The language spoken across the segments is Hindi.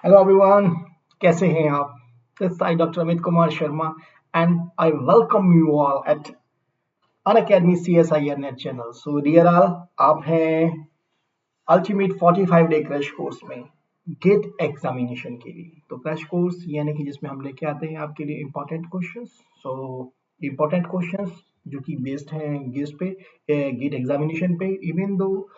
हेलो एवरीवन, कैसे हैं आप? This side doctor Amit Kumar Sharma and I welcome you all at Unacademy CSIR NET channel. So dear all, आप हैं अल्टीमेट 45 डे क्रैश कोर्स में गेट एग्जामिनेशन के लिए। तो क्रैश कोर्स यानी कि जिसमें हम लेके आते हैं आपके लिए important questions. So important questions जो कि बेस्ड हैं गेस पे, गेट एग्जामिनेशन पे। इवन दो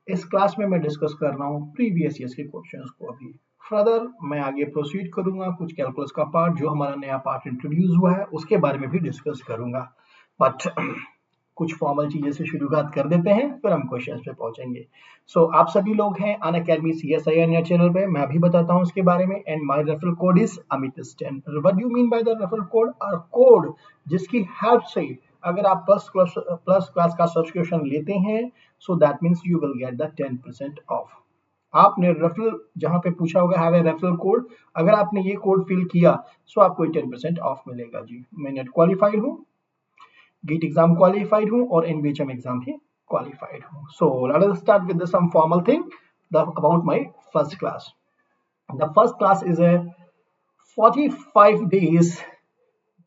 इस क्लास में मैं डिस्कस कर रहा हूँ प्रीवियस ईयर्स के क्वेश्चंस को। अभी फर्दर मैं आगे प्रोसीड करूंगा, कुछ कैलकुलस का पार्ट जो हमारा नया पार्ट इंट्रोड्यूस हुआ है उसके बारे में भी डिस्कस करूंगा। बट कुछ फॉर्मल चीजें से शुरुआत कर देते हैं, फिर हम क्वेश्चंस पे पहुंचेंगे। सो आप सभी लोग हैं अनअकैडमी CSIR नेट चैनल पे। मैं अभी बताता हूँ उसके बारे में। And my referral code is अमित10। What do you mean by the referral code? और कोड जिसकी हेल्प से अगर आप प्लस क्लास का सब्सक्रिप्शन लेते हैं, so that means you will get the 10% off. आपने रेफरल जहां पे पूछा होगा हैव ए रेफरल कोड, अगर आपने ये कोड फिल किया सो आपको 10% ऑफ मिलेगा जी। मैं नेट क्वालिफाइड हूँ, गेट एग्जाम क्वालिफाइड हूँ और एनबीएचएम एग्जाम भी क्वालिफाइड हूँ। So let us start with some formal thing about my first class. The first class is a 45 days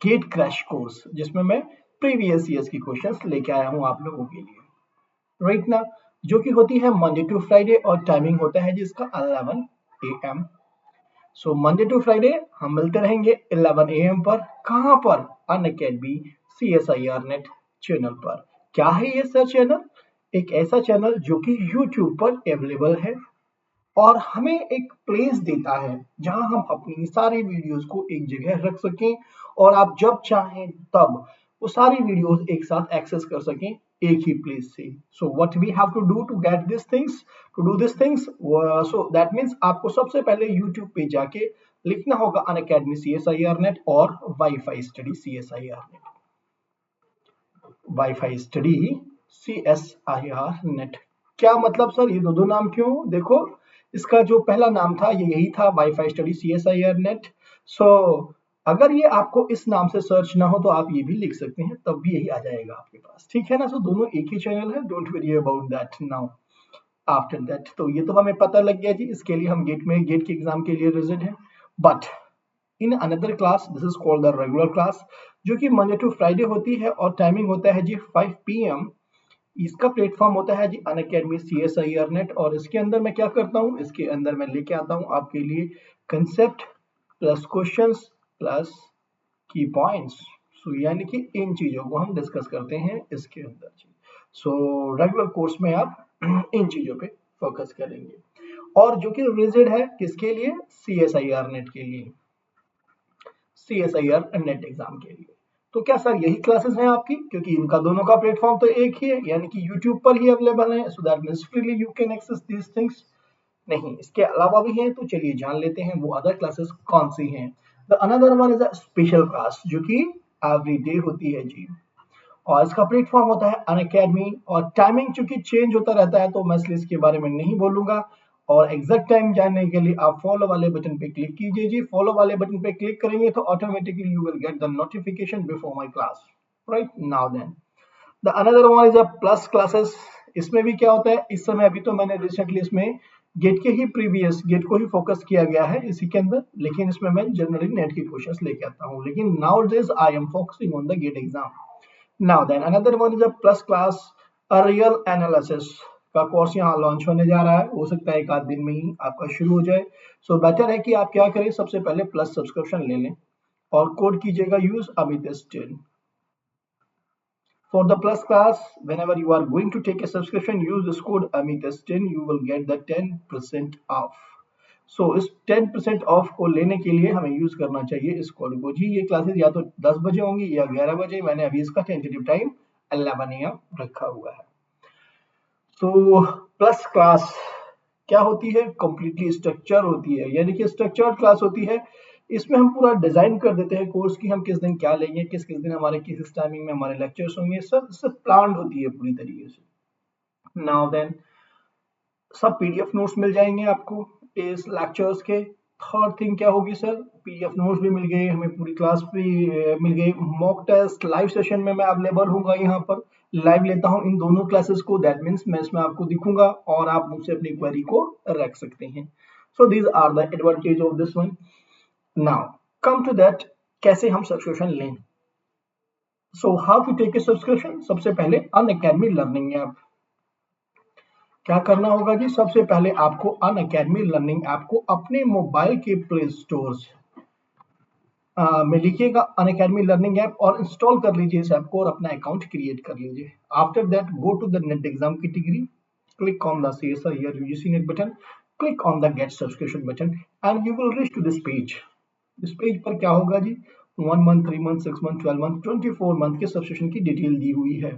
GATE crash course जिसमें मैं प्रीवियस ईयर्स की क्वेश्चंस लेके आया हूँ आप लोगों के लिए, राइट ना, जो कि होती है मंडे टू फ्राइडे और टाइमिंग होता है जिसका 11 AM। So Monday to Friday हम मिलते रहेंगे 11 AM पर। कहां पर? अनअकैडमी CSIR नेट चैनल पर। क्या है ये सर चैनल? एक ऐसा चैनल जो कि YouTube पर अवेलेबल है और हमें एक प्लेस देता है जहां हम अपनी सारी वीडियोस को एक जगह रख सकें और आप जब चाहें तब वो सारी वीडियोस एक साथ एक्सेस कर सकें एक ही प्लेस से। So what we have to do to get this things, to do this things, so that means आपको सबसे पहले YouTube पे जाके लिखना होगा अनअकैडमी CSIR नेट और WiFi study CSIR NET, WiFi study CSIR NET. क्या मतलब सर ये दो नाम क्यों? देखो, इसका जो पहला नाम था ये यही था, वाईफाई स्टडी CSIR नेट। सो अगर ये आपको इस नाम से सर्च ना हो तो आप ये भी लिख सकते हैं, तब भी यही आ जाएगा आपके पास, ठीक है ना। सो दोनों एक ही चैनल है, don't worry about that now. After that तो ये तो हमें पता लग गया जी, इसके लिए हम गेट के एग्जाम के लिए रिजल्ट है। But in another class this is called the regular class, जो कि मंडे टू फ्राइडे होती है और टाइमिंग होता है जी 5 PM। इसका प्लेटफॉर्म होता है जी अनअकैडमी CSIR नेट और इसके अंदर मैं क्या करता हूँ, इसके अंदर मैं लेके आता हूँ आपके लिए कंसेप्ट प्लस क्वेश्चंस प्लस की पॉइंट्स। सो यानी कि इन चीजों को हम डिस्कस करते हैं इसके अंदर जी। सो रेगुलर कोर्स में आप इन चीजों पे फोकस करेंगे और जो कि रिजिड है किसके लिए? CSIR नेट के लिए, CSIR नेट एग्जाम के लिए। तो क्या सर यही क्लासेस हैं आपकी? क्योंकि इनका दोनों का प्लेटफॉर्म तो एक ही है, यानी कि YouTube पर ही अवेलेबल है। So that means freely you can access these things. नहीं, इसके अलावा भी हैं, तो चलिए जान लेते हैं वो अदर क्लासेस कौन सी हैं। The another one is a special class जो कि एवरी डे होती है जी और इसका प्लेटफॉर्म होता है अनअकैडमी और टाइमिंग चूंकि चेंज होता रहता है तो मैं इसलिए इसके बारे में नहीं बोलूंगा। और एग्जैक्ट टाइम जानने के लिए आप फॉलो वाले बटन पे क्लिक कीजिए जी। फॉलो वाले बटन पे क्लिक करेंगे तो automatically you will get the notification before my class, right now. Then the another one is a plus classes. इसमें भी क्या होता है इस समय, अभी तो मैंने रिसेंटली इसमें गेट के ही प्रीवियस गेट को ही फोकस किया गया है इसी के अंदर, लेकिन इसमें मैं जनरली नेट की क्वेश्चंस लेके आता हूँ, लेकिन now this I am focusing on the GATE exam. Now then another one is a plus class, a real analysis का कोर्स यहाँ लॉन्च होने जा रहा है। हो सकता है एक आध दिन में ही आपका शुरू हो जाए। सो बेटर है कि आप क्या करें, सबसे पहले प्लस सब्सक्रिप्शन ले लें और कोड कीजिएगा use अमित10। For the plus class, whenever you are going to take a subscription, use this code अमित10, you will get the 10% off. सो इस 10% ऑफ को लेने के लिए हमें यूज करना चाहिए इस कोड को जी। ये क्लासेस या तो 10 बजे होंगी या 11 बजे, मैंने अभी इसका टेंटेटिव टाइम 11 AM रखा हुआ है। तो प्लस क्लास क्या होती है? कंप्लीटली स्ट्रक्चर होती है, यानी कि स्ट्रक्चर्ड क्लास होती है। इसमें हम पूरा डिजाइन कर देते हैं कोर्स की, हम किस दिन क्या लेंगे, किस किस दिन हमारे किस टाइमिंग में हमारे लेक्चर्स होंगे, सब प्लान होती है पूरी तरीके से। नाउ देन सब PDF नोट्स मिल जाएंगे आपको इस लेक्चर्स के। थर्ड थिंग क्या होगी सर? PDF नोट्स भी मिल गए हमें, पूरी क्लास भी मिल गई। मॉक टेस्ट लाइव सेशन में मैं अवेलेबल हूँ यहाँ पर, लाइव लेता हूँ इन दोनों क्लासेस को। दैट मीन्स मैं इसमें आपको दिखूंगा और आप मुझसे अपनी क्वेरी को रख सकते हैं। So these are the advantage of this one. Now come to that, कैसे हम सब्सक्रिप्शन लें. So how to take a subscription? सबसे पहले अनअकैडमी लर्निंग ऐप. क्या करना होगा जी? सबसे पहले आपको अनअकैडमी लर्निंग ऐप को अपने मोबाइल के प्ले स्टोर में लिखिएगा अनअकैडमी लर्निंग ऐप और इंस्टॉल कर लीजिए इस ऐप को और अपना अकाउंट क्रिएट कर लीजिए. After that go to the NET exam category, click on the CSIR UGC net button, click on the get subscription button and you will reach to this page. इस पेज पर क्या होगा जी? 1 month, 3 month, 6 month, 12 month, 24 month के सब्सक्रिप्शन की डिटेल दी हुई है.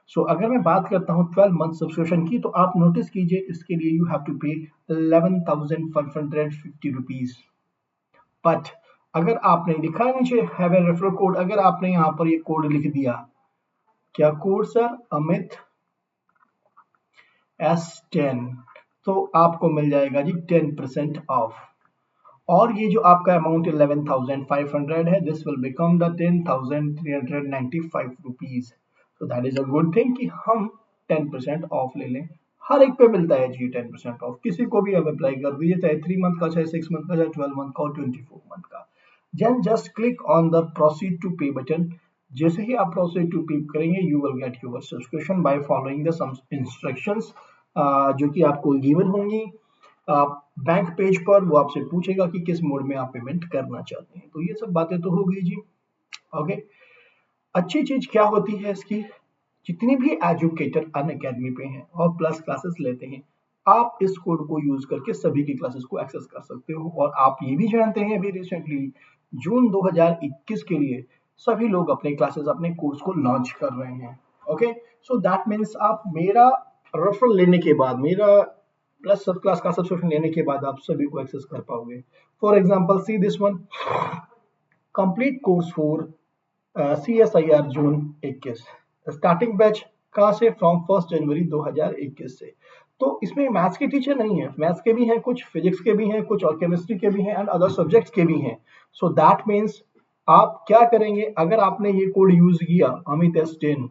सो अगर मैं बात करता हूँ 12 मंथ सब्सक्रिप्शन की, तो आप नोटिस कीजिए इसके लिए यू हैव टू पे 11,550 रुपीज. बट अगर आपने लिखा है नीचे हैव ए रेफरल कोड, अगर आपने यहाँ पर ये कोड लिख दिया, क्या कोड सर? अमित S10, तो आपको मिल जाएगा जी 10% ऑफ. और ये जो आपका अमाउंट 11,500 है, this will become the 10,395 rupees. तो that is a good thing कि हम 10% ऑफ ले लें. हर एक पे मिलता है जी 10% ऑफ. किसी को भी अब अप्लाई कर दीजिए, चाहे 3 मंथ का, चाहे 6 मंथ का, चाहे 12 मंथ का और 24 मंथ का. Then just click on the proceed to pay button. जैसे ही आप प्रोसीड टू पे करेंगे, you will get your subscription by following the some instructions जो कि आपको गिवन होंगी. बैंक पेज पर वो आपसे पूछेगा कि किस मोड में आप पेमेंट करना चाहते हैं. तो ये सब बातें तो हो गई जी. ओके, अच्छी चीज क्या होती है इसकी, जितने भी एजुकेटर अनअकैडमी पे हैं और प्लस क्लासेस लेते हैं, आप इस कोड को यूज करके सभी की क्लासेस को एक्सेस कर सकते हो. और आप ये भी जानते हैं अभी रिसेंटली जून 2021 के लिए सभी लोग अपने क्लासेस, अपने कोर्स को लॉन्च कर रहे हैं. ओके, सो दैट मीन्स आप मेरा रेफरल लेने के बाद, मेरा प्लस सब क्लास का सब्सक्रिप्शन लेने के बाद आप सभी को एक्सेस कर पाओगे. For example see this one, complete course for CSIR June 21. Starting batch कहाँ से? फ्रॉम 1 जनवरी 2021 से. तो इसमें मैथ्स के टीचर नहीं है, मैथ्स के भी हैं कुछ, फिजिक्स के भी हैं कुछ और केमिस्ट्री के भी हैं एंड अदर सब्जेक्ट्स के भी हैं. सो दैट मीन्स आप क्या करेंगे, अगर आपने ये कोड यूज किया अमित S10,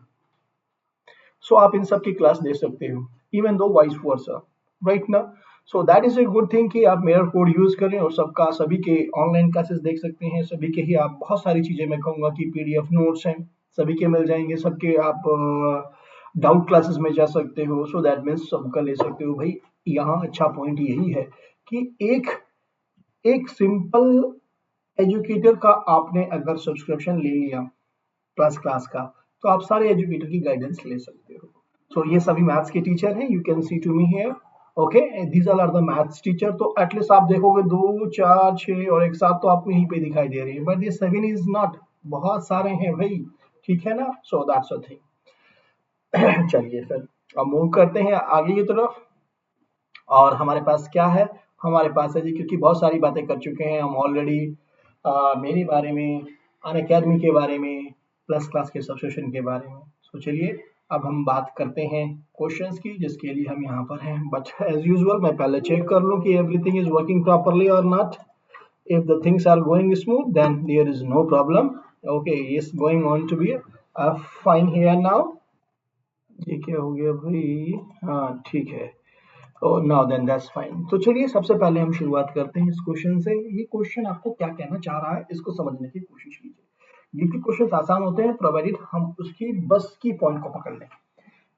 सो आप इन सब की क्लास दे सकते हो, even though vice versa, right ना. सो that is a good thing कि आप मेरा कोड यूज करें और सबका, सभी के ऑनलाइन क्लासेस देख सकते हैं. सभी के ही आप बहुत सारी चीजें, मैं कहूँगा कि PDF नोट्स हैं, सभी के मिल जाएंगे. सबके आप डाउट क्लासेस में जा सकते हो. सो दैट मीन्स सबका ले सकते हो भाई. यहाँ अच्छा पॉइंट यही है कि एक सिंपल एजुकेटर का आपने अगर सब्सक्रिप्शन ले लिया प्लस क्लास का, तो आप सारे एजुकेटर की गाइडेंस ले सकते हो. सो ये सभी मैथ्स के टीचर हैं, you can see to me here. Okay, these are the maths teacher. तो एटलीस्ट आप देखोगे 2, 4, 6 और एक साथ तो आपको यहीं पे दिखाई दे रही है, बट ये 7 इज नॉट, बहुत सारे हैं भाई, ठीक है ना. So that's a thing. चलिए फिर अब मूव करते हैं आगे की तरफ. और हमारे पास क्या है? हमारे पास है जी, क्योंकि बहुत सारी बातें कर चुके हैं हम ऑलरेडी, मेरे बारे में, अनअकैडमी के बारे में, प्लस क्लास के सब्सक्रिप्शन के बारे में. तो चलिए अब हम बात करते हैं क्वेश्चंस की, जिसके लिए हम यहाँ पर हैं. बट एज यूजुअल मैं पहले चेक कर लूँ कि एवरीथिंग इज वर्किंग प्रॉपरली और not. If the things are going smooth then there is no problem. Okay, is going on to be fine here now. ये क्या हो गया भाई? हाँ ठीक है. और नाउ देन दैट्स फाइन. तो चलिए सबसे पहले हम शुरुआत करते हैं इस क्वेश्चन से. ये क्वेश्चन आपको क्या कहना चाह रहा है, इसको समझने की कोशिश कीजिए. ये भी क्वेश्चन आसान होते हैं प्रोवाइडेड हम उसकी बस की पॉइंट को पकड़ लें.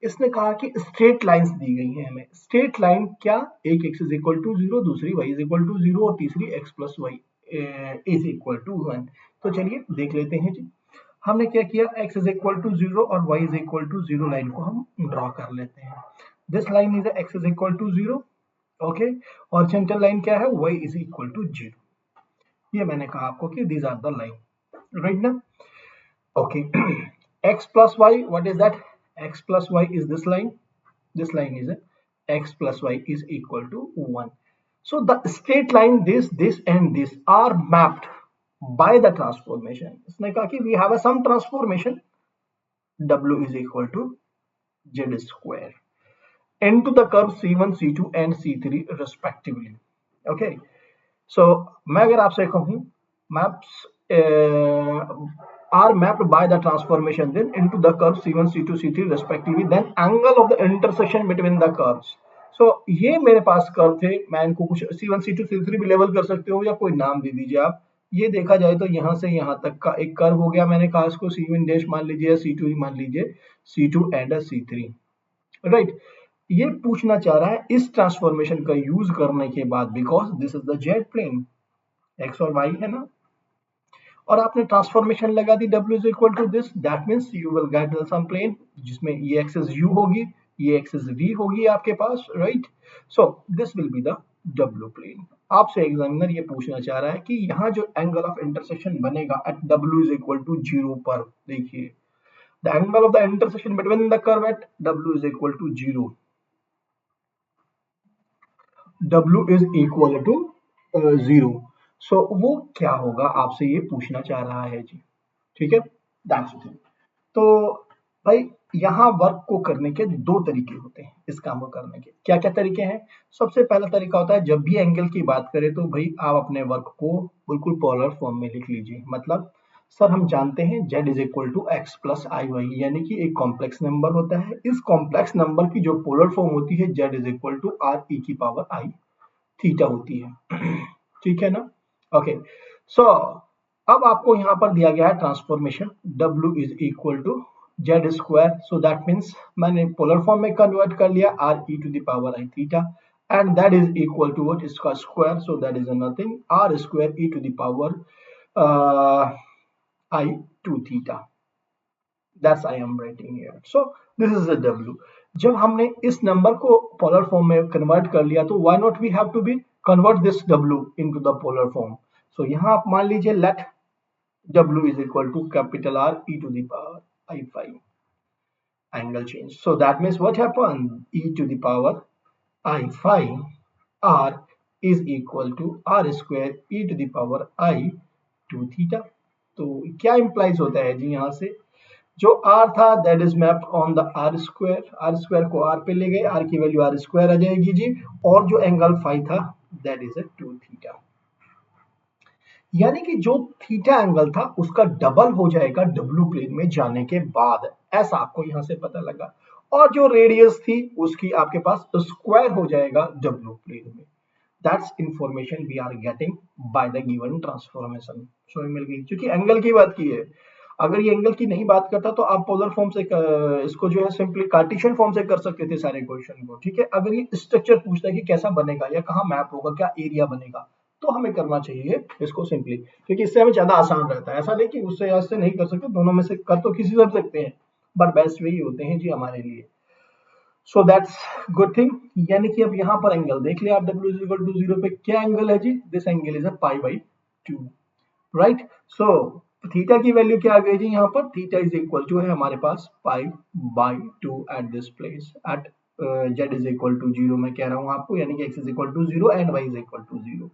इसने कहा कि स्ट्रेट लाइंस दी गई हैं हमें. स्ट्रेट लाइन क्या? एक x इज इक्वल टू 0, दूसरी y इज इक्वल टू 0 और तीसरी x plus y is equal to 1. तो चलिए देख लेते हैं जी. हमने क्या किया, x इज इक्वल टू 0 और y is equal to 0 line को हम ड्रॉ कर लेते हैं. This line is x is equal to 0. Okay, और सेंटर लाइन क्या है? y is equal to 0. ये मैंने कहा आपको कि these are the line, right ना. Okay, x plus y, what is that? X plus y is this line. This line is x plus y is equal to 1. So the straight line, this and this are mapped by the transformation. इसने कहा कि we have a some transformation w is equal to z square into the curve c1, c2 and c3 respectively. Okay, so मैं अगर आपसे कहूँ maps are mapped by the transformation then into the curve c1, c2, c3 respectively, then angle of the intersection between the curves. सो ये मेरे पास कर्व थे, मैं इनको कुछ C1 C2 C3 भी लेवल कर सकते हो या कोई नाम दे दीजिए आप। ये देखा जाए तो यहाँ से यहाँ तक का एक कर्व हो गया, मैंने कहा इसको C1 डैश मान लीजिए या C2 ही मान लीजिए, C2 एंड C3, राइट। ये पूछना चाह रहा है इस ट्रांसफॉर्मेशन का यूज करने के बाद, because this is the z plane, x और वाई है ना, और आपने ट्रांसफॉर्मेशन लगा दी W is equal to this, that means you will get some plane जिसमें ये एक्सिस U होगी, ये एक्सिस V होगी आपके पास, right. So this will be the W plane. आपसे एग्जामिनर ये पूछना चाह रहा है कि यहाँ जो एंगल ऑफ इंटरसेक्शन बनेगा at W is equal to 0 पर, देखिए the angle of the intersection between the curve at W is equal to 0, W is equal to 0। So वो क्या होगा आपसे ये पूछना चाह रहा है जी, ठीक है, दैट्स इट। तो भाई यहाँ वर्क को करने के दो तरीके होते हैं, इस काम को करने के क्या क्या तरीके हैं। सबसे पहला तरीका होता है, जब भी एंगल की बात करें तो भाई आप अपने वर्क को बिल्कुल पोलर फॉर्म में लिख लीजिए। मतलब सर हम जानते हैं z is equal to x plus i y, यानी कि एक कॉम्प्लेक्स नंबर होता है, इस कॉम्प्लेक्स नंबर की जो पोलर फॉर्म होती है z is equal to r e की पावर आई थीटा होती है। ठीक है ना, ओके। सो अब आपको यहाँ पर दिया गया है transformation W is equal to z square, so that means मैंने पोलर फॉर्म में कन्वर्ट कर लिया r e to the power i theta, and that is equal to what, इसका square, so that is nothing r square e to the power i two theta, that's I am writing here. So this is the W। जब हमने इस नंबर को पोलर फॉर्म में कन्वर्ट कर लिया तो why not we have to be convert this W into the polar form. So यहाँ आप मान लीजिए let W is equal to capital R e to the power I phi, angle change. So that means what happened? E to the power I phi R is equal to R square e to the power I 2 theta. तो क्या implies होता है जी यहाँ से, जो R था that is mapped on the R square को R पे ले गए, R की वैल्यू R square आ जाएगी जी, और जो एंगल phi था that is a 2 theta, यानी कि जो थीटा एंगल था उसका डबल हो जाएगा W प्लेन में जाने के बाद, ऐसा आपको यहां से पता लगा। और जो रेडियस थी उसकी आपके पास स्क्वायर हो जाएगा W प्लेन में। That's information we are getting by the given transformation. समझ मिल गई, क्योंकि एंगल की बात की है, अगर ये एंगल की नहीं बात करता तो आप पोलर फॉर्म से इसको जो है सिंपली कार्टेशियन फॉर्म से कर सकते थे सारे क्वेश्चन को, ठीक है। अगर ये स्ट्रक्चर पूछता है कि कैसा बनेगा या कहाँ मैप होगा, क्या एरिया बनेगा, तो हमें करना चाहिए इसको सिंपली, क्योंकि इससे हमें ज्यादा आसान रहता है। ऐसा नहीं कि उससे या इससे नहीं कर सकते, दोनों में से कर तो किसी से सकते हैं, बट बेस्ट वही होते हैं जी हमारे लिए। सो दैट्स गुड थिंग, यानी कि अब यहाँ पर एंगल देख लिया आप, W इज इक्वल टू 0 पे क्या एंगल है जी, this angle is a pi by 2, right. So theta की वैल्यू क्या आ गई जी, यहाँ पर थीटा इज इक्वल टू है हमारे पास pi by 2 at this place, at z is equal to 0 मैं कह रहा हूँ आपको, यानी कि x is equal to 0 and y is equal to 0।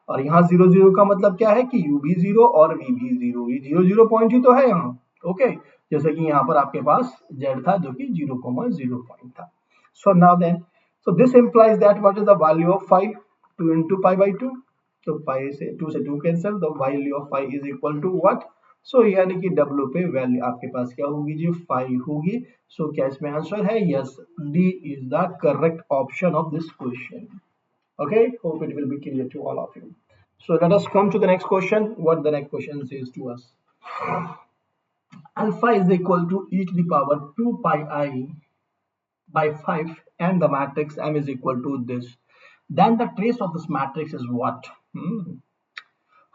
और यहाँ 0 0 का मतलब क्या है कि u भी 0 और v भी 0, ये 0 0 पॉइंट ही तो है यहाँ, ओके। जैसे कि यहाँ पर आपके पास z था जो कि 0, 0 पॉइंट था। So now then, so this implies that what is the value of 5, 2 into pi by 2, तो पाई से 2 से 2 cancel, the value of pi is equal to what, so यानी कि W पे वैल्यू आपके पास क्या होगी जी, 5 होगी। सो क्या इसमें आंसर है, yes, D is the correct option of this question. Okay, hope it will be clear to all of you. So let us come to the next question. What the next question says to us: alpha is equal to e to the power 2 pi I by 5 and the matrix M is equal to this. Then the trace of this matrix is what?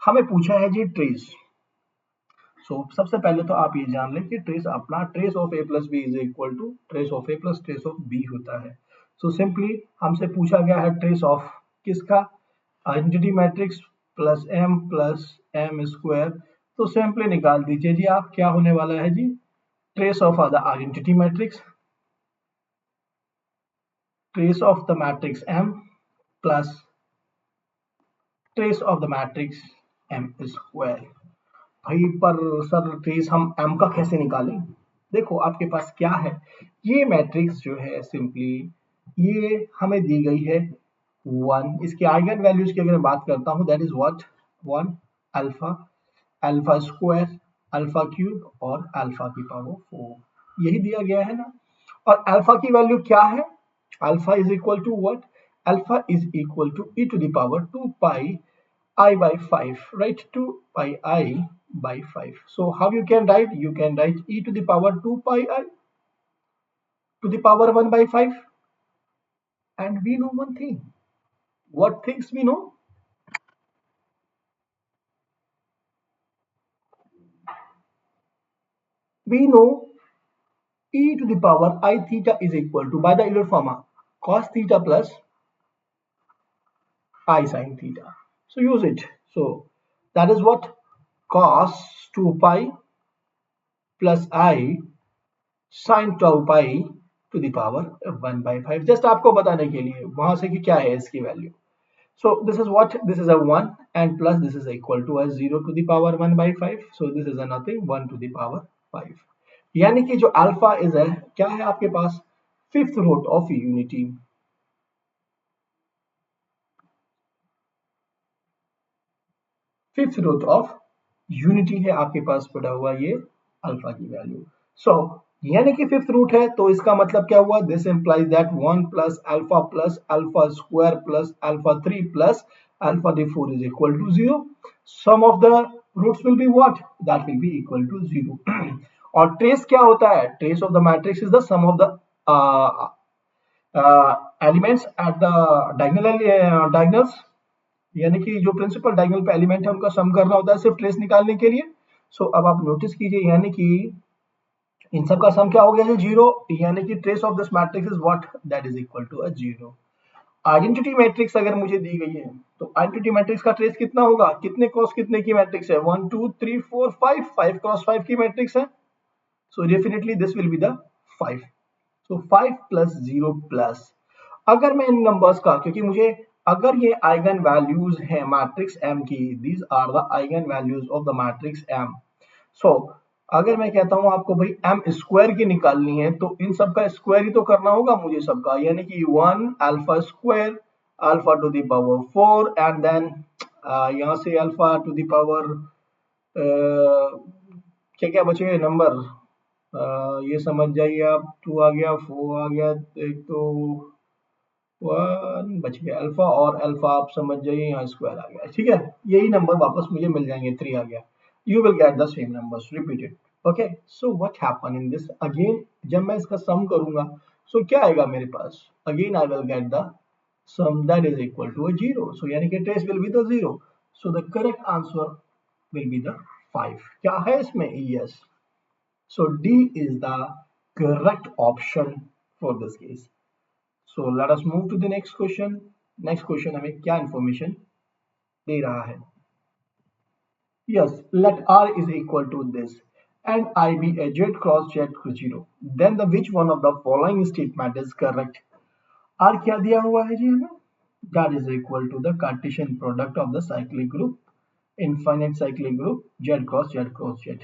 हमें पूछा है जी ट्रेस। सबसे पहले तो आप ये जान लें कि ट्रेस अपना trace of a plus b is equal to trace of a plus trace of b होता है। सिंपली हमसे पूछा गया है ट्रेस ऑफ किसका, identity matrix plus m square, तो सिंपली निकाल दीजिए जी आप, क्या होने वाला है जी, trace of the identity matrix, trace of the matrix m plus trace of the matrix m square. भाई पर सर ट्रेस हम m का कैसे निकालें, देखो आपके पास क्या है, ये मैट्रिक्स जो है सिंपली ये हमें दी गई है 1, इसके आइगन वैल्यूज की अगर मैं बात करता हूँ that is what 1 alpha, alpha square, alpha cube और अल्फा की पावर 4, यही दिया गया है ना। और अल्फा की वैल्यू क्या है Alpha is equal to what? Alpha is equal to e to the power 2 pi I by 5, right? 2 pi I by 5. So how you can write? You can write e to the power 2 pi I to the power 1 by 5. And we know one thing. What things we know? We know e to the power I theta is equal to, by the Euler formula, cos theta plus I sin theta. So use it. So that is what? Cos 2 pi plus I sin tau pi to the power 1 by 5. Just आपको बताने के लिए वहां से कि क्या है इसकी value. So this is what? This is a 1 and plus this is equal to a 0 to the power 1 by 5. So this is a nothing 1 to the power 5. यानी कि जो अल्फा इज है क्या है आपके पास? Fifth root of unity. Fifth root of unity है आपके पास पड़ा हुआ ये अल्फा की वैल्यू. सो यानी कि फिफ्थ रूट है तो इसका मतलब क्या हुआ? This implies that 1 plus alpha square plus alpha 3 plus alpha d 4 is equal to 0. Sum of the roots will be what? That will be equal to 0. और ट्रेस क्या होता है? Trace of the matrix is the sum of the elements at the diagonals. यानी कि जो प्रिंसिपल डायगोनल पे एलिमेंट है उनका सम करना होता है सिर्फ ट्रेस निकालने के लिए. सो अब आप नोटिस कीजिए यानी कि इन सब का सम क्या हो गया है? 0. यानी कि trace of this matrix is what? That is equal to 0. Identity matrix अगर मुझे दी गई है तो आइडेंटिटी मैट्रिक्स का ट्रेस कितना होगा? कितने क्रॉस कितने की मैट्रिक्स है? 1 2 3 4 5 5 क्रॉस 5 की मैट्रिक्स है. So definitely this will be the 5. So 5 plus 0 plus, अगर मैं इन नंबर्स का, क्योंकि मुझे अगर ये आइगन वैल्यूज हैं मैट्रिक्स एम की, these are the eigen values of the matrix m. So अगर मैं कहता हूं आपको भाई एम स्क्वायर की निकालनी है तो इन सब का स्क्वायर ही तो करना होगा मुझे सबका. यानी कि 1 alpha square alpha to the power 4 and then यहां से अल्फा टू द पावर क्या क्या बचे नंबर, ये समझ जाइए आप. 2 आ गया, 4 आ गया, एक तो 1 बच गया अल्फा, और अल्फा आप समझ जाइए यहाँ स्क्वायर आ गया. ठीक है, यही नंबर वापस मुझे मिल जाएंगे. 3 आ गया. You will get the same numbers repeated. Okay, so what happen in this again? जब मैं इसका सम करूंगा सो क्या आएगा मेरे पास? Again I will get the sum that is equal to 0. So यानी कि trace will be the 0. So the correct answer will be the 5. क्या है इसमें? Yes. So d is the correct option for this case. So let us move to the next question. Next question हमें क्या information दे रहा है? Yes, let R is equal to this and I be a z cross z 0. Then the which one of the following statement is correct? R क्या दिया हुआ है जी हमें? That is equal to the Cartesian product of the cyclic group, infinite cyclic group z cross z cross z.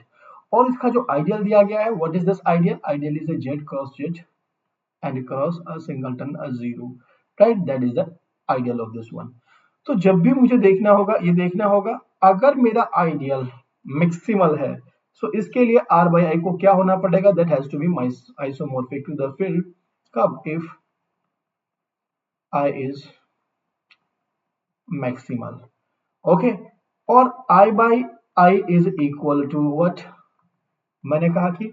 और इसका जो आइडियल दिया गया है, what is this ideal? Ideal is a z cross z and cross a singleton a 0, right? That is the ideal of this one. तो जब भी मुझे देखना होगा, ये देखना होगा अगर मेरा आइडियल मैक्सिमल है सो इसके लिए r by i को क्या होना पड़ेगा? That has to be isomorphic to the field. कब? If i is maximal. Okay, और i by i is equal to what? मैंने कहा कि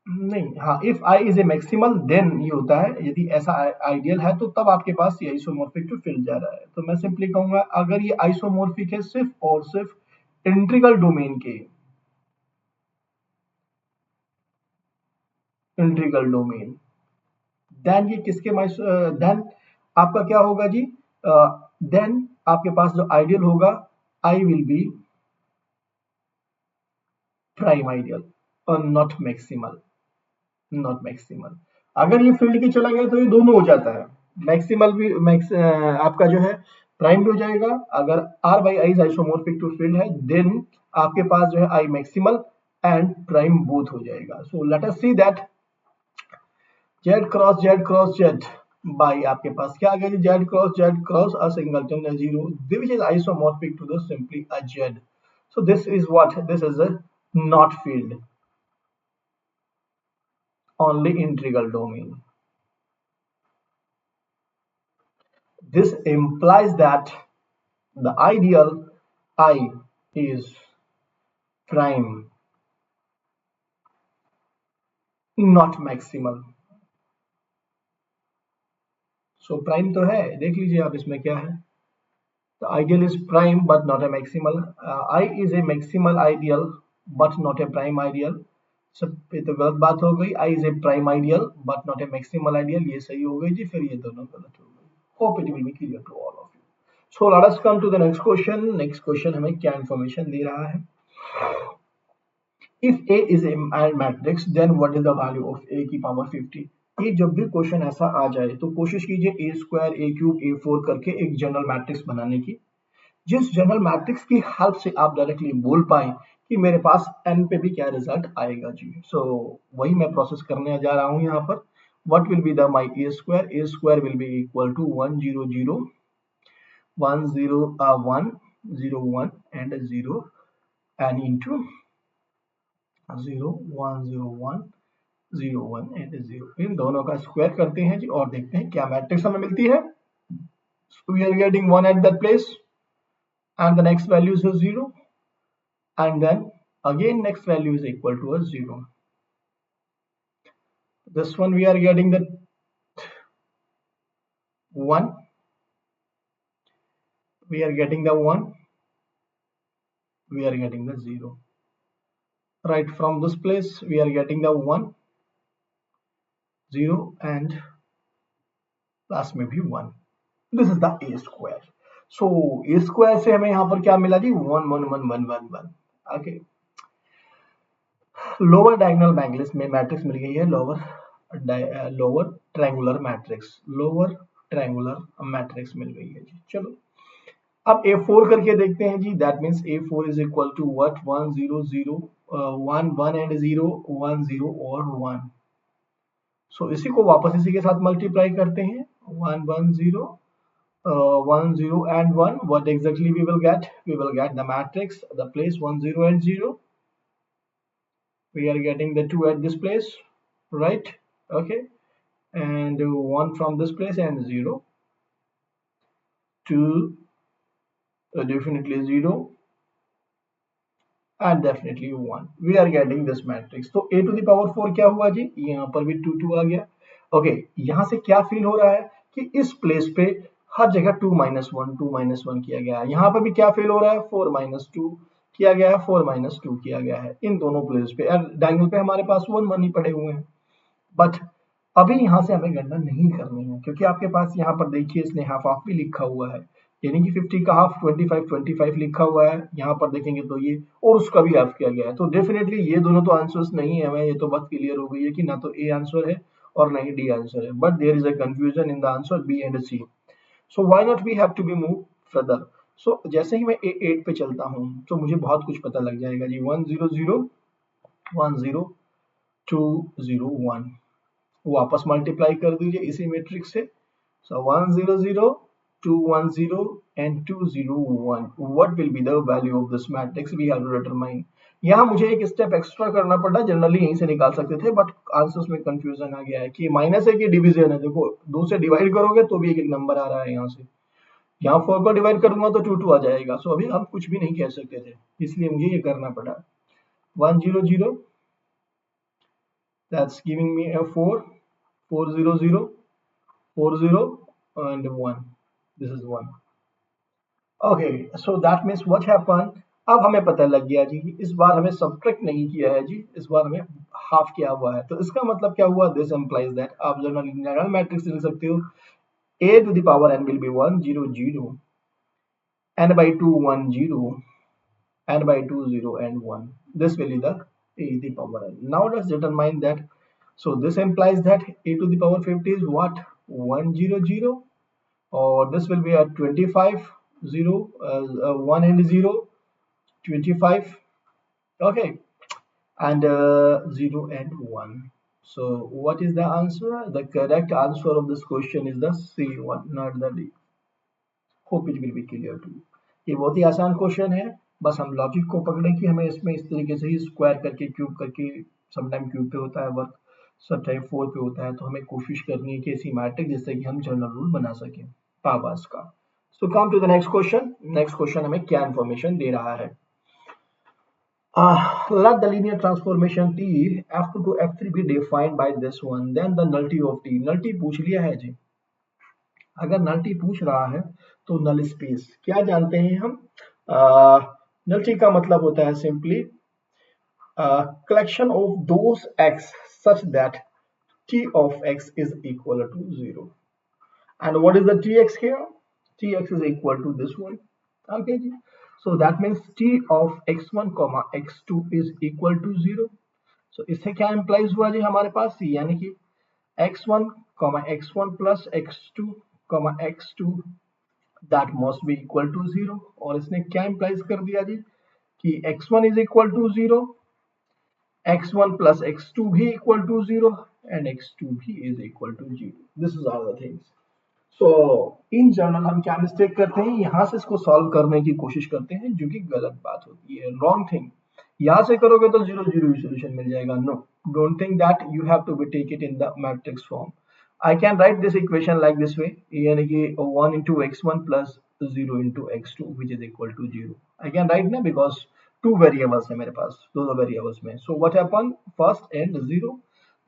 नहीं, हाँ, if I is a maximal then ये होता है, यदि ऐसा आइडियल है तो तब आपके पास ये आइसोमॉर्फिक टू फील्ड जा रहा है. तो मैं सिंपली कहूंगा अगर ये आइसोमॉर्फिक है सिर्फ और सिर्फ इंटीग्रल डोमेन के, इंटीग्रल डोमेन, देन ये किसके देन आपका क्या होगा जी? देन आपके पास जो आइडियल होगा I will be prime ideal और नॉट मैक्सिमल. Not maximal. अगर ये फील्ड की चला गया तो ये दोनों हो जाता है. मैक्सिमल भी आपका जो है प्राइम भी हो जाएगा. अगर R by I isomorphic to field है देन आपके पास जो है I maximal and prime both हो जाएगा. So let us see that z cross z by आपके पास क्या आ गया? z cross a singleton 0 which is isomorphic to the simply a z. So this is what? This is a not field, only integral domain. This implies that the ideal I is prime, not maximal. So prime तो है, देख लीजिए आप इसमें क्या है. The ideal is prime but not a maximal. I is a maximal ideal but not a prime ideal. सब पे तो गलत बात हो गई. I is a prime ideal but not a maximal ideal. ये सही हो गई जी, फिर ये दोनों गलत हो गई. Hope it will be clear to all of you. So let us come to the next question. Next question हमें क्या information दे रहा है? If A is a matrix, then what is the value of A की power 50? ये जब भी क्वेश्चन ऐसा आ जाए तो कोशिश कीजिए ए स्क्वायर ए क्यूब ए फोर करके एक जनरल मैट्रिक्स बनाने की, जिस जनरल मैट्रिक्स की हेल्प से आप डायरेक्टली बोल पाए कि मेरे पास एन पे भी क्या रिजल्ट आएगा जी. सो वही मैं प्रोसेस करने जा रहा हूँ यहाँ पर. What will be the my A square will be equal to 1 0 0 1 0 1 0 1 and 0 and into 0 1 0 1 0 1 and 0. इन दोनों का स्क्वायर करते हैं जी और देखते हैं क्या मैट्रिक्स हमें मिलती है. So we are getting 1 at that place and the next value is a 0, and then again next value is equal to a 0. This one we are getting the 1, we are getting the 1, we are getting the 0. Right from this place we are getting the 1 0 and last में भी 1. This is the a square. So a square से हमें यहाँ पर क्या मिला जी, 1 1 1 1 1 1. Okay. लोअर डायगोनल मैट्रिक्स मिल गई है, लोअर ट्रायंगुलर मैट्रिक्स मिल गई है जी. चलो अब A4 करके देखते हैं जी. That means A4 is equal to what, 1 0 0 1 1 and 0 1 0 और 1. सो इसी को वापस इसी के साथ मल्टीप्लाई करते हैं. 1 1 0 1 0 and 1. What exactly we will get? We will get the matrix, the place 1 0 and 0. We are getting the 2 at this place, right? Okay, and 1 from this place and 0 2 definitely 0 and definitely 1. We are getting this matrix. तो a to the power 4 क्या हुआ जी, यहाँ पर भी 2 2 आ गया. ओके, यहाँ से क्या फील हो रहा है कि इस प्लेस पे हर जगह 2 -1 किया गया है. यहाँ पर भी क्या फील हो रहा है, 4 -2 किया गया है, 4 -2 किया गया है इन दोनों प्लेस पे. डायगोनल पे हमारे पास 1 1 ही पड़े हुए हैं. बट अभी यहाँ से हमें गणना नहीं करनी है क्योंकि आपके पास यहाँ पर देखिए इसने हाफ हाफ भी लिखा हुआ है, यानी कि 50 का हाफ 25 25 लिखा हुआ है. यहाँ पर देखेंगे तो ये और उसका भी हाफ किया गया है. तो डेफिनेटली ये दोनों तो आंसर्स नहीं है. हमें ये तो बात क्लियर हो गई है कि ना तो ए आंसर है और ना ही डी आंसर है. But there is a confusion in the answer b and c. So why not we have to be move further. So जैसे ही मैं A8 पे चलता हूँ तो मुझे बहुत कुछ पता लग जाएगा जी. 1 0 0 1 0 2 0 1 वापस मल्टीप्लाई कर दीजिए इसी मैट्रिक्स से. सो 1 0 0 2 1 0 and 2 0 1. What will be the value of this matrix? We have to determine. यहाँ मुझे एक स्टेप एक्स्ट्रा करना पड़ा. जनरली यहीं से निकाल सकते थे बट आंसर्स में कंफ्यूजन आ गया है कि माइनस है कि डिवीजन है. देखो 2 से डिवाइड करोगे तो भी एक एक नंबर आ रहा है यहाँ से. यहाँ 4 को डिवाइड करूंगा तो 2 2 आ जाएगा. सो अभी हम कुछ भी नहीं कह सकते थे, इसलिए मुझे ये करना पड़ा. 1 0 0 that's giving me a 4 4 0 0 4 0 and 1. This is 1. Okay, so that means what happened. अब हमें पता लग गया जी, इस बार हमें सब्ट्रैक्ट नहीं किया है जी, इस बार हमें हाफ किया हुआ है. तो इसका मतलब क्या हुआ, दिस एम्प्लाइज दैट आप जनरल मैट्रिक्स लिख सकते हो. a to the power n will be 1 0 0, n by 2 1 0, n by 2 0 and 1. This will be the a to the power n. Now let's determine that. So this implies that a to the power 50 is what, 1 0 0, or this will be a 25 0 1 and 0 25. Okay, and 0 and 1. So what is the answer? The correct answer of this question is the C one, not the D. Hope it will be clear to you. ये बहुत ही आसान क्वेश्चन है. बस हम लॉजिक को पकड़े कि हमें इसमें इस तरीके से ही स्क्वायर करके क्यूब करके, समटाइम क्यूब पे होता है वर्क, सब टाइम 4 पे होता है. तो हमें कोशिश करनी है कि ऐसी मैट्रिक्स जिससे कि हम जनरल रूल बना सकें. पावर्स का। So come to the next question. Next question हमें क्या इंफॉर्मेशन दे रहा है? Let the linear transformation T F2 to F3 be defined by this one, then the nullity of T. nullity पूछ लिया है जी। अगर nullity पूछ रहा है तो null space क्या जानते हैं हम? nullity का मतलब होता है simply collection of those x such that T of x is equal to 0. And what is the Tx here? Tx is equal to this one. Okay, so that means T of x1 comma x2 is equal to 0. So इससे क्या implies हुआ जी हमारे पास, यानी कि x1 comma x1 plus x2 comma x2 that must be equal to 0. और इसने क्या implies कर दिया जी कि x1 is equal to 0, x1 plus x2 भी equal to 0 and x2 भी is equal to 0. This is all the things. So in general हम क्या मिस्टेक करते हैं, यहाँ से इसको सॉल्व करने की कोशिश करते हैं, जो कि गलत बात होती है, रॉन्ग थिंग। यहाँ से करोगे तो 0 0 सोल्यूशन मिल जाएगा। No, don't think that you have to be take it in the matrix form. I can write this equation like this way, यानी कि 1 into x1 plus 0 into x2 which is equal to 0. I can write ना, बिकॉज टू वेरिएबल्स है मेरे पास, दो वेरिएबल्स में। So what happen, first and 0.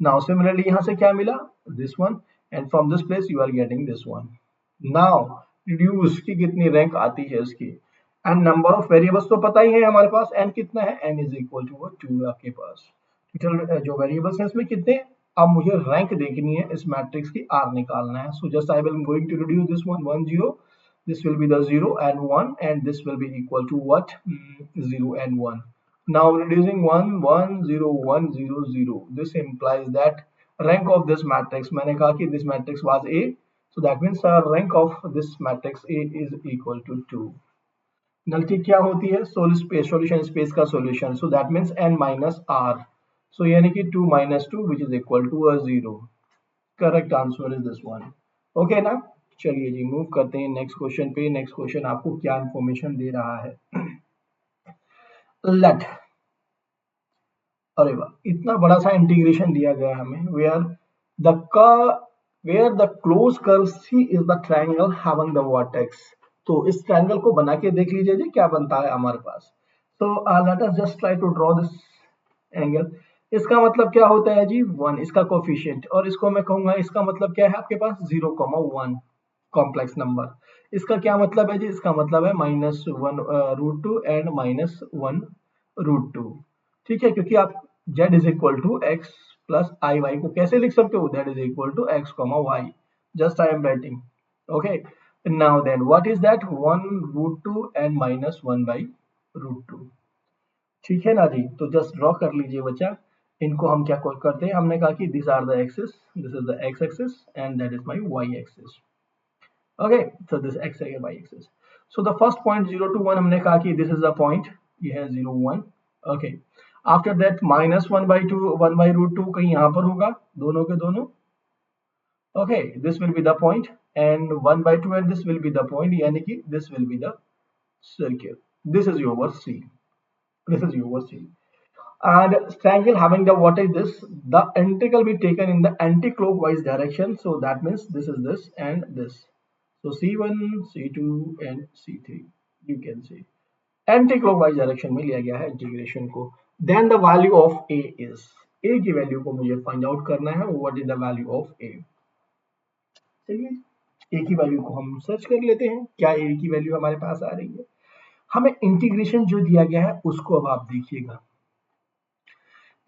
Now similarly यहाँ से क्या मिला, this one, and from this place you are getting this one. Now reduce की कितनी रैंक आती है इसकी, एंड नंबर ऑफ वेरिएबल्स तो पता ही है हमारे पास, एन कितना है, एन इज इक्वल टू 2 आपके पास। टोटल जो वेरिएबल्स हैं इसमें कितने, अब मुझे रैंक देखनी है इस मैट्रिक्स की, आर निकालना है। So just I will going to reduce this one 1 0, this will be the 0 and 1, and this will be equal to what, 0 and 1. Now reducing 1 1 0 1 0 0, this implies that rank of this matrix, मैंने कहा कि this matrix was A, so that means rank of this matrix A is equal to 2. nullity क्या होती है, solution space का solution, so that means n minus r, so यानी कि 2 minus 2 which is equal to 0. correct answer is this one. okay ना, चलिए जी मूव करते हैं नेक्स्ट क्वेश्चन पे। नेक्स्ट क्वेश्चन आपको क्या इंफॉर्मेशन दे रहा है? लेट, अरे वाह, इतना बड़ा सा इंटीग्रेशन दिया गया हमें, where the close curve c is the triangle having the vertex. तो इस ट्रायंगल को बना के देख लीजिए जी क्या बनता है हमारे पास। तो let us just try to draw this angle. इसका मतलब क्या होता है जी, 1 इसका कोफिशिएंट, और इसको मैं कहूंगा, इसका मतलब क्या है आपके पास, 0,1 कॉम्प्लेक्स नंबर। इसका क्या मतलब है जी, इसका मतलब है -1√2 एंड -1√2। ठीक है, क्योंकि आप z is equal to x plus i y को कैसे लिख सकते हो, that is equal to x comma y, just I am writing. Okay, now then what is that, 1√2 and -1/√2। ठीक है ना जी, तो जस्ट ड्रॉ कर लीजिए बच्चा। इनको हम क्या करते हैं, हमने कहा कि this are the axis, this is the x axis and that is my y axis. okay, so this x है, y axis. so the first point 0 to 1 हमने कहा कि this is the point, ये है 0 1. okay, after that -1/2 1/√2 कहीं यहाँ पर होगा, दोनों के दोनों। okay, this will be the point and 1/2 and this will be the point, यानी कि this will be the circle. this is your C, this is your C. and triangle having the, what is this, the integral be taken in the anti-clockwise direction, so that means this is this and this. So C1, C2 and C3 you can see anticlockwise direction में लिया गया है इंटीग्रेशन को। Then the value of a is, a की वैल्यू को मुझे फाइंड आउट करना है, what is the value of a. चलिए ए की वैल्यू को हम सर्च कर लेते हैं, क्या ए की वैल्यू हमारे पास आ रही है। हमें इंटीग्रेशन जो दिया गया है उसको अब आप देखिएगा,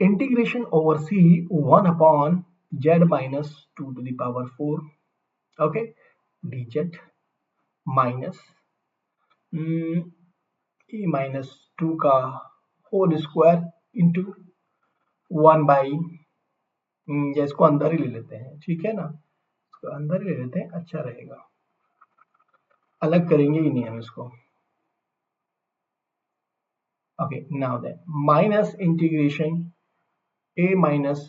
integration over c 1 upon z minus 2 to the power 4, okay, dz minus e minus 2 का होल स्क्वायर इंटू 1 या इसको अंदर ही ले लेते हैं, ठीक है ना, इसको अंदर ही ले लेते हैं, अच्छा रहेगा, अलग करेंगे ही नहीं हम इसको। Okay, now then minus integration a minus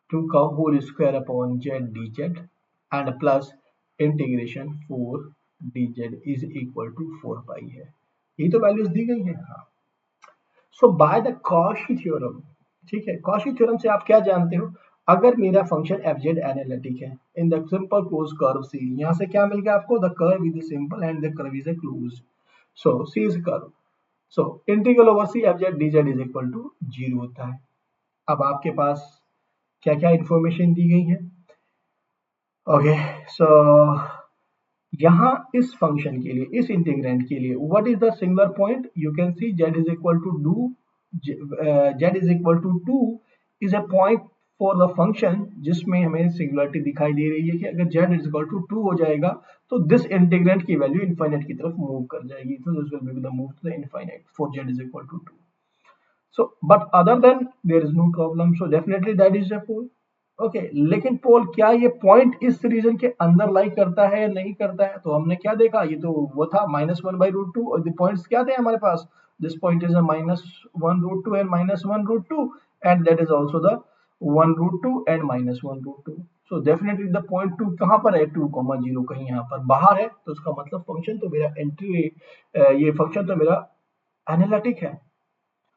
2 का whole square upon z dz and plus integration 4 dz is equal to 4 pi है, ये तो वैल्यूज दी गई है। हाँ, so by the Cauchy theorem, ठीक है, कॉशी थ्योरम से आप क्या जानते हो, अगर मेरा फंक्शन एफ जेड एनालिटिक है in the simple close curve c, यहाँ से क्या मिल गया आपको, the curve is simple and the curve is close, so c is curve, so integral over c f z d z is equal to 0 होता है। अब आपके पास क्या क्या इंफॉर्मेशन दी गई है, ओके सो यहाँ इस फंक्शन के लिए, इस इंटीग्रेंट के लिए what is the singular point, you can see z is equal to two, z is equal to 2 is a point for the function जिसमें हमें सिंगुलरिटी दिखाई दे रही है कि अगर z इज इक्वल टू 2 हो जाएगा तो दिस इंटीग्रेंट की वैल्यू इनफाइनाइट की तरफ मूव कर जाएगी, तो this will be the move to the infinite for z is equal to 2. So but other than there is no problem, so definitely that is a pole. Okay लेकिन पोल क्या ये पॉइंट इस रीजन के अंदर लाई करता है या नहीं करता है, तो हमने क्या देखा, ये तो वो था -1/√2 और द पॉइंट्स क्या थे हमारे पास, this point is a -1√2 and -1√2 and that is also the 1√2 and -1√2. so definitely the point 2 कहाँ पर है, 2,0 कहीं यहाँ पर बाहर है, तो उसका मतलब फंक्शन तो मेरा एंट्री, ये फंक्शन तो मेरा एनालिटिक है।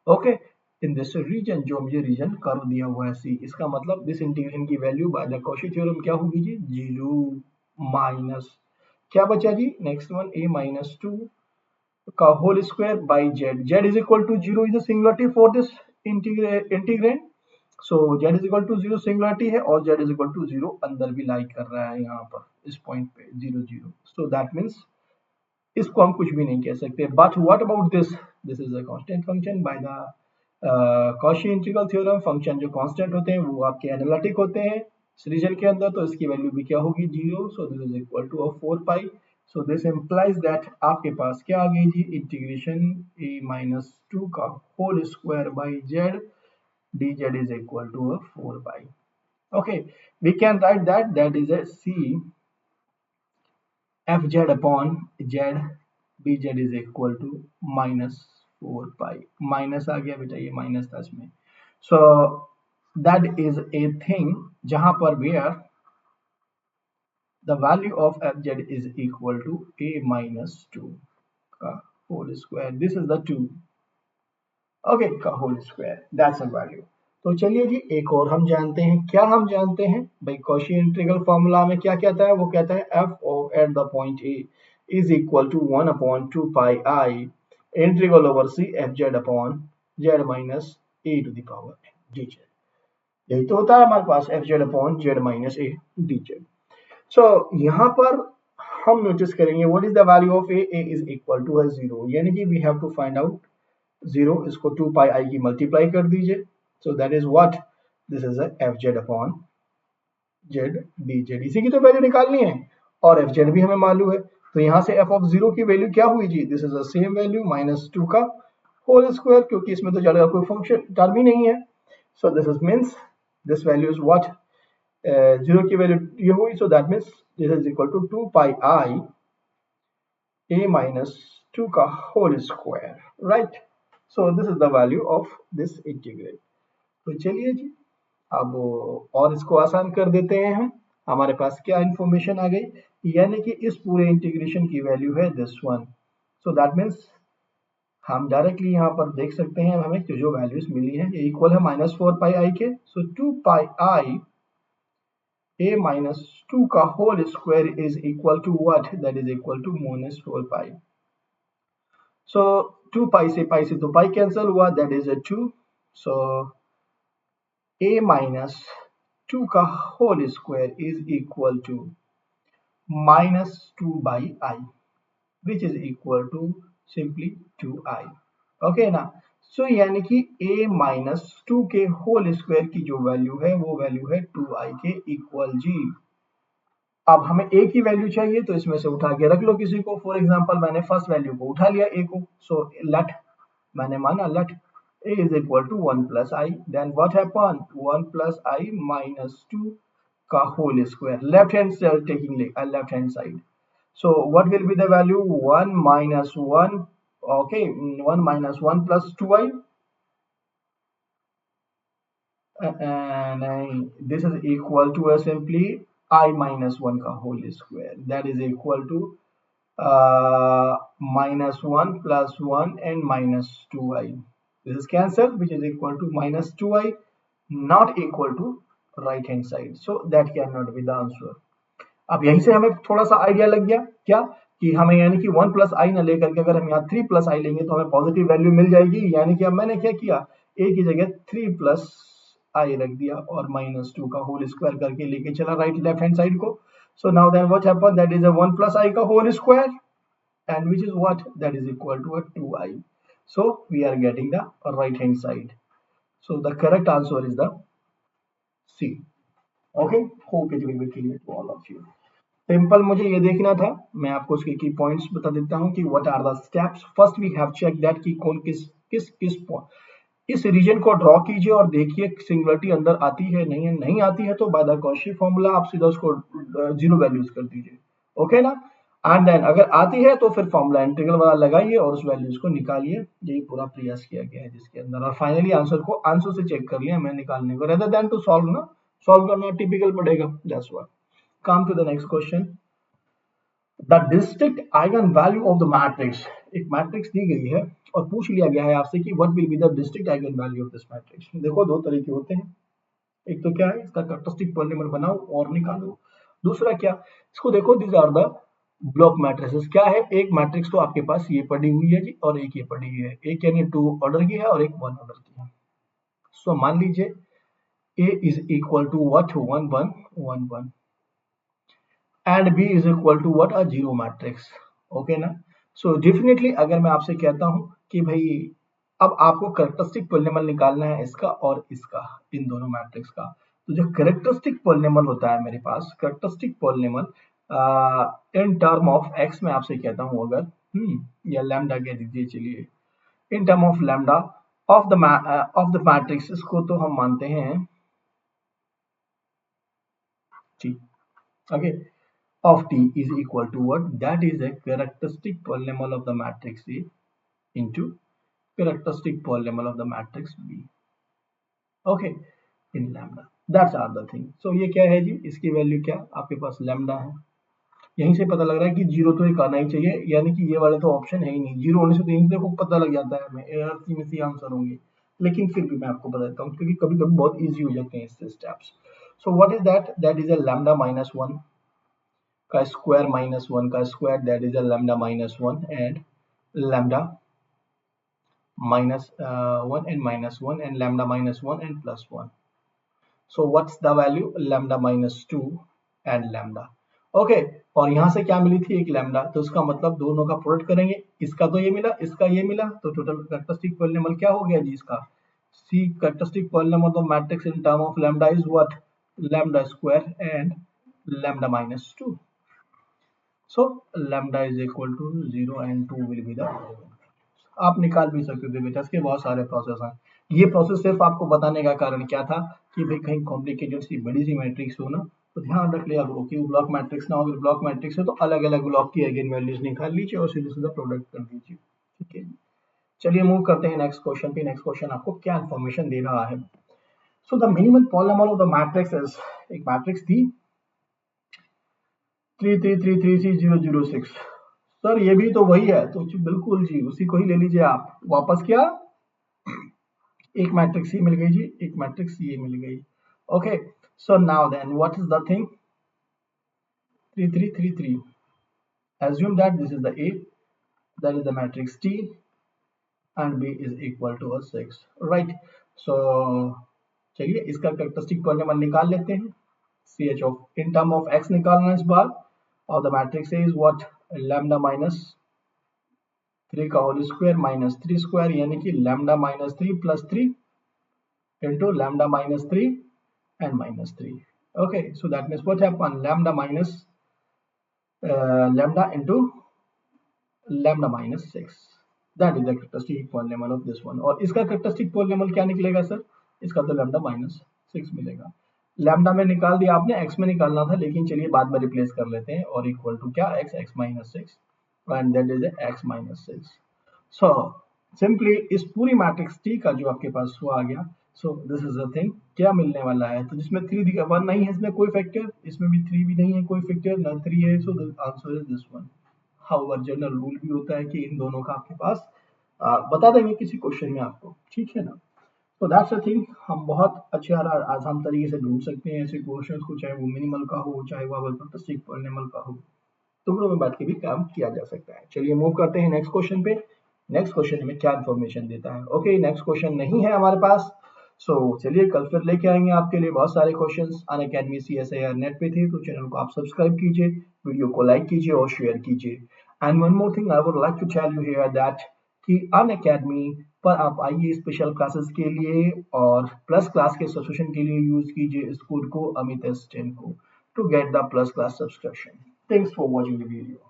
ओके इन दिस रीजन, जो मुझे रीजन कर्व दिया हुआ है सी, इसका मतलब दिस इंटीग्रेशन की value by the Cauchy theorem क्या होगी जी, 0 माइनस क्या बचा जी, नेक्स्ट वन a माइनस 2 का whole square by z, z is equal to 0 is a singularity for this integrand, so z is equal to 0 singularity है और जेड इज इक्वल टू 0 अंदर भी लाई कर रहा है यहाँ पर इस पॉइंट पे 0 0, सो दैट मीन्स इसको हम कुछ भी नहीं कह सकते, but what about this, this is a constant function by the Cauchy integral theorem, function जो कांस्टेंट होते हैं वो आपके एनालिटिक होते हैं इस रीजन के अंदर, तो इसकी वैल्यू भी क्या होगी 0, so this is equal to 4 pi, so this implies that आपके पास क्या आ गई जी, इंटीग्रेशन a माइनस 2 का whole square by z d z is equal to 4 पाई। Okay we can write that is a c f z upon z b z is equal to -4 पाई, माइनस आ गया बेटा, ये माइनस था इसमें, so that is a thing जहां पर where the value of f z is equal to a minus 2 का whole square, this is the 2 okay का whole square, that's a value. तो चलिए जी एक और हम जानते हैं, क्या हम जानते हैं भाई, कॉची इंटीग्रल फॉर्मूला में क्या कहता है, वो कहता है f of at the point a is equal to 1/2 pi i integral over c f z upon z minus a to the power d z, यही तो होता है हमारे पास f z upon z minus a d z. So यहाँ पर हम नोटिस करेंगे what is the value of a is equal to 0, यानी कि we have to find out 0, इसको 2 पाई आई की मल्टीप्लाई कर दीजिए, सो that is what, this is F z upon Z d Z, इसी की तो वैल्यू निकालनी है और एफ जेड भी हमें मालूम है, तो यहाँ से एफ ऑफ 0 की वैल्यू क्या हुई जी, this is the same value -2 का होल स्क्वायर, क्योंकि इसमें तो चलेगा कोई फंक्शन टर्म ही नहीं है, so this is means this value is what, 0 की वैल्यू ये हुई, so that means this is equal to 2 pi i a minus 2 का whole square, right? So this is the value of this integral. तो चलिए जी अब और इसको आसान कर देते हैं हम, हमारे पास क्या इंफॉर्मेशन आ गई, यानी कि इस पूरे इंटीग्रेशन की वैल्यू है this one, so that means हम डायरेक्टली यहाँ पर देख सकते हैं हमें जो वैल्यूज मिली है ये इक्वल है -4 पाई आई के, सो 2 पाई आई a minus 2 का whole square is equal to what, that is equal to -4 pi. So 2 pi से तो pi cancel हुआ, that is a 2. So a minus 2 का whole square is equal to -2 by I, which is equal to simply 2I. Okay ना, सो यानी कि a minus 2 के whole square की जो वैल्यू है वो वैल्यू है 2I के इक्वल जी। अब हमें a की वैल्यू चाहिए तो इसमें से उठा के रख लो किसी को, फॉर एग्जांपल मैंने फर्स्ट वैल्यू को उठा लिया a को, सो लेट मैंने माना let a is equal to 1 plus i, then what happen 1 plus i minus 2 का whole square, left hand side taking left hand side, so what will be the value 1 minus 1, okay 1 minus 1 plus 2i, नहीं, this is equal to simply I minus 1 का whole square, that is equal to -1 plus 1 and -2i, this is cancelled, which is equal to -2i, not equal to right hand side, so that can not be the answer. अब यहीं से हमें थोड़ा सा आइडिया लग गया क्या, कि हमें यानी कि 1 प्लस आई ना लेकर के अगर हम यहाँ 3 प्लस आई लेंगे तो हमें पॉजिटिव वैल्यू मिल जाएगी। यानी कि अब मैंने क्या किया, ए की जगह 3 प्लस आई रख दिया और -2 का होल स्क्वायर करके लेके चला राइट लेफ्ट हैंड साइड को। So now then what happen, that is a 1 plus i का whole square and which is what, that is equal to a 2i. So we are getting the right hand side. So the correct answer is the C. Okay, hope it will be clear to all of you. Simple मुझे ये देखना था, मैं आपको उसके की पॉइंट्स बता देता हूँ कि what are the steps. First we have check that कि कौन किस किस किस इस रीजन को ड्रॉ कीजिए और देखिए सिंगुलरिटी अंदर आती है नहीं है, नहीं आती है तो बाय द कॉची फॉर्मूला आप सीधा उसको जीरो वैल्यूज कर दीजिए। ओके ना, एंड देन अगर आती है तो फिर फॉर्मूला इंटीग्रल वाला लगाइए और उस वैल्यूज को निकालिए। यही पूरा प्रयास किया गया है जिसके अंदर, और फाइनली आंसर को आंसर से चेक कर लिया मैं निकालने को, रेदर देन टू सॉल्व ना, सॉल्व करना टिपिकल पड़ेगा, that's what. Come to the next question, the distinct eigen value of the matrix. एक मैट्रिक्स दी गई है और पूछ लिया गया है आपसे कि what will be the distinct eigen value of this matrix. देखो दो तरीके होते हैं, एक तो क्या है इसका कैरेक्टरिस्टिक पॉलीनॉमियल बनाओ और निकालो, दूसरा क्या, इसको देखो this are the block matrices. क्या है, एक मैट्रिक्स तो आपके पास ये पड़ी हुई है जी और एक ये पड़ी हुई है, एक यानी 2 ऑर्डर की है और एक 1 ऑर्डर की है। सो मान लीजिए A is equal to what, 1 1 1 1 and B is equal to what, a zero matrix. Okay ना, सो डेफिनेटली अगर मैं आपसे कहता हूं कि भाई अब आपको कैरेक्टरिस्टिक पॉलीनॉमियल निकालना है इसका और इसका, इन दोनों मैट्रिक्स का, तो जो कैरेक्टरिस्टिक पॉलीनॉमियल होता है मेरे पास, characteristic polynomial in term of x मैं आपसे कहता हूं अगर, या लैम्डा कह दीजिए चलिए, इन term of lambda of the matrix, इसको तो हम मानते हैं ठीक, okay, of T is equal to what? That is a characteristic polynomial of the matrix A into characteristic polynomial of the matrix B. Okay, in lambda. That's all the thing. So ये क्या है जी, इसकी वैल्यू क्या आपके पास लैम्डा है। यहीं से पता लग रहा है कि जीरो तो एक आना ही चाहिए, यानी कि ये वाले तो ऑप्शन है ही नहीं, जीरो होने से तो यहीं से को पता लग जाता है हमें सी में सी आंसर होंगे। लेकिन फिर भी मैं आपको बताता हूँ क्योंकि कभी कभी बहुत इजी हो जाते हैं इससे steps. So what is that, that is a lambda -1 का स्क्वायर -1 का square, that is a lambda -1 and lambda -1 and -1 and lambda -1 and +1. So what's the value, lambda -2 and lambda। Okay, और यहाँ से क्या मिली थी, एक लैम्डा, तो इसका मतलब दोनों का प्रोडक्ट करेंगे, इसका तो ये मिला इसका ये मिला, तो टोटल कैरेक्टरिस्टिक पॉलीनॉमियल क्या हो गया जी इसका, c characteristic polynomial of matrix in term of lambda is what, lambda square and lambda -2। So lambda is equal to 0 and 2 will be the, आप निकाल भी सकते थे बेटा, इसके बहुत सारे प्रोसेस हैं। ये प्रोसेस सिर्फ आपको बताने का कारण क्या था कि भाई कहीं कॉम्प्लिकेटेड सी बड़ी सी मैट्रिक्स हो ना तो ध्यान रख लिया करो कि ब्लॉक मैट्रिक्स ना हो, अगर ब्लॉक मैट्रिक्स है तो अलग अलग ब्लॉक की आइगन वैल्यूज निकाल लीजिए और सीधे सीधा प्रोडक्ट कर दीजिए। ठीक है, चलिए मूव करते हैं नेक्स्ट क्वेश्चन पे। नेक्स्ट क्वेश्चन आपको क्या इन्फॉर्मेशन दे रहा है। So the minimum polynomial of the matrix is, एक मैट्रिक्स थी 333333006। सर ये भी तो वही है, तो बिल्कुल जी उसी को ही ले लीजिए आप वापस। क्या, एक मैट्रिक्स ये मिल गई जी, एक मैट्रिक्स ये मिल गई। Okay, so now then what is the thing, 3333, assume that this is the A, that is the matrix T and B is equal to a 6, right? So चलिए इसका कैरेक्टरिस्टिक पॉलीनॉमियल निकाल लेते हैं। CH of in term of x निकालना इस बार, और the matrix is what, lambda -3 का होल स्क्वायर -3 स्क्वायर, यानी कि lambda -3 +3 into lambda -3 and -3। Okay, so that means what happened, lambda lambda into lambda -6, that is the characteristic polynomial of this one। और इसका characteristic polynomial क्या निकलेगा सर, इसका तो lambda -6 मिलेगा। लैम्डा में निकाल दिया आपने, x में निकालना था लेकिन चलिए बाद में रिप्लेस कर लेते हैं, और इक्वल टू क्या, x -6 and that is x -6। So simply इस पूरी मैट्रिक्स T का जो आपके पास वो आ गया, सो दिस इज द थिंग क्या मिलने वाला है, तो जिसमें 3 दिखा 1 नहीं है इसमें कोई फैक्टर, इसमें भी 3 भी नहीं है कोई फैक्टर, ना 3 है, so the answer is this one. However general rule भी होता है कि इन दोनों का आपके पास बता देंगे किसी क्वेश्चन में आपको, ठीक है ना। तो दैट्स द थिंग, हम बहुत अच्छे और आसान तरीके से ढूंढ सकते हैं ऐसे क्वेश्चंस को, चाहे वो मिनिमल का हो, चाहे वो अल्पप्रतिक पॉलिनॉमियल का हो, टुकड़ों में बांट के भी काम किया जा सकता है। चलिए मूव करते हैं नेक्स्ट क्वेश्चन पे। नेक्स्ट क्वेश्चन हमें क्या इन्फॉर्मेशन देता है? ओके, नेक्स्ट क्वेश्चन नहीं है हमारे पास। सो चलिए कल फिर लेके आएंगे आपके लिए बहुत सारे क्वेश्चंस। अनअकैडमी CSIR नेट पे थे, तो चैनल को आप सब्सक्राइब कीजिए, वीडियो को लाइक कीजिए और शेयर कीजिए। And one more thing I would like to tell you here that कि अनअकैडमी पर आप आइए स्पेशल क्लासेस के लिए, और प्लस क्लास के सब्सक्रिप्शन के लिए यूज कीजिए इस कोड को अमित S10 को, to get the plus class subscription. Thanks for watching the video.